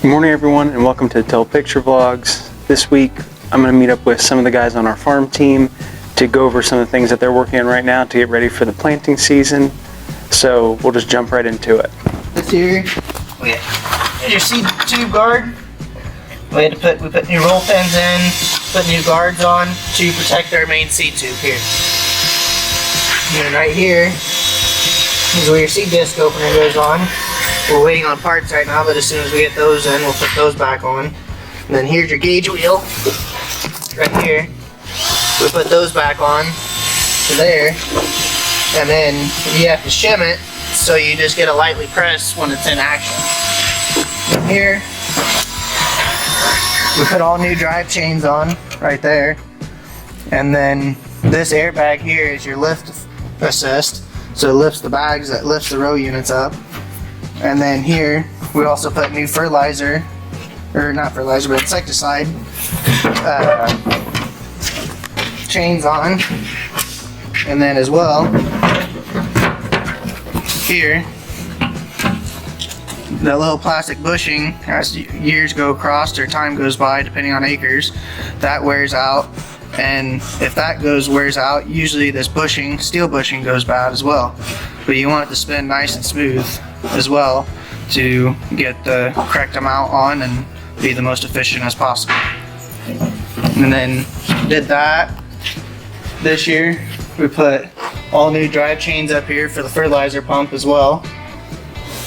Good morning everyone and welcome to Total Picture Vlogs. This week I'm going to meet up with some of the guys on our farm team to go over some of the things that they're working on right now to get ready for the planting season. So we'll just jump right into it. This here, we have your seed tube guard. We put new roll pins in, put new guards on to protect our main seed tube here. And then right here is where your seed disc opener goes on. We're waiting on parts right now, but as soon as we get those in, we'll put those back on. And then here's your gauge wheel, right here. We put those back on to there, and then you have to shim it, so you just get a lightly press when it's in action. And here, we put all new drive chains on, right there. And then this airbag here is your lift assist, so it lifts the bags, that lifts the row units up. And then here, we also put new fertilizer, or not fertilizer, but insecticide chains on. And then as well, here, the little plastic bushing, as years go across or time goes by, depending on acres, that wears out. And if that wears out, usually this bushing, steel bushing, goes bad as well. But you want it to spin nice and smooth as well to get the correct amount on and be the most efficient as possible. And then did that this year. We put all new drive chains up here for the fertilizer pump as well.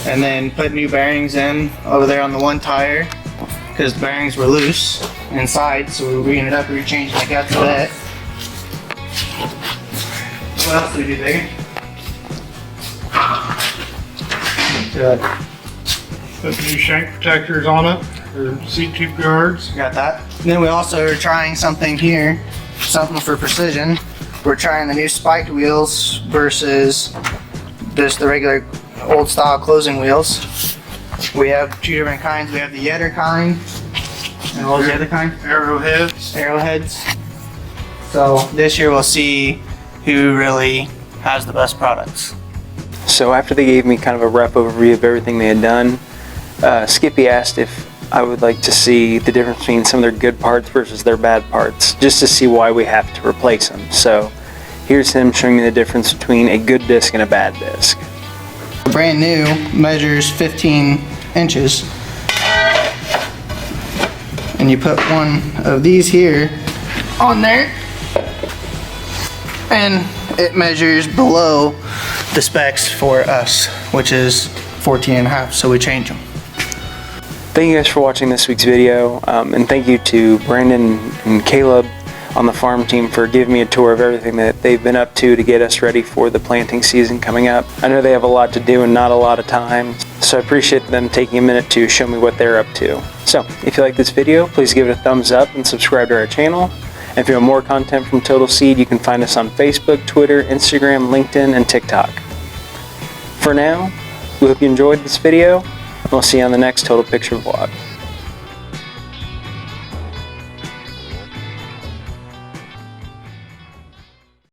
And then put new bearings in over there on the one tire because the bearings were loose inside, so we ended up rechanging the guts of it. What else did we do, Bigger? Put new shank protectors on it, or seed tube guards. Got that. And then we also are trying something here, something for precision. We're trying the new spiked wheels versus just the regular old style closing wheels. We have two different kinds. We have the Yetter kind, and what was the other kind? Arrowheads. Arrowheads. So this year we'll see who really has the best products. So after they gave me kind of a rough overview of everything they had done, Skippy asked if I would like to see the difference between some of their good parts versus their bad parts, just to see why we have to replace them. So here's him showing me the difference between a good disc and a bad disc. Brand new measures 15 inches. And you put one of these here on there, and it measures below the specs for us, which is 14.5, so we change them. Thank you guys for watching this week's video, and thank you to Brandon and Caleb on the farm team for giving me a tour of everything that they've been up to get us ready for the planting season coming up. I know they have a lot to do and not a lot of time, so I appreciate them taking a minute to show me what they're up to. So if you like this video, please give it a thumbs up and subscribe to our channel. And if you want more content from Total Seed, you can find us on Facebook, Twitter, Instagram, LinkedIn, and TikTok. For now, we hope you enjoyed this video, and we'll see you on the next Total Picture Vlog.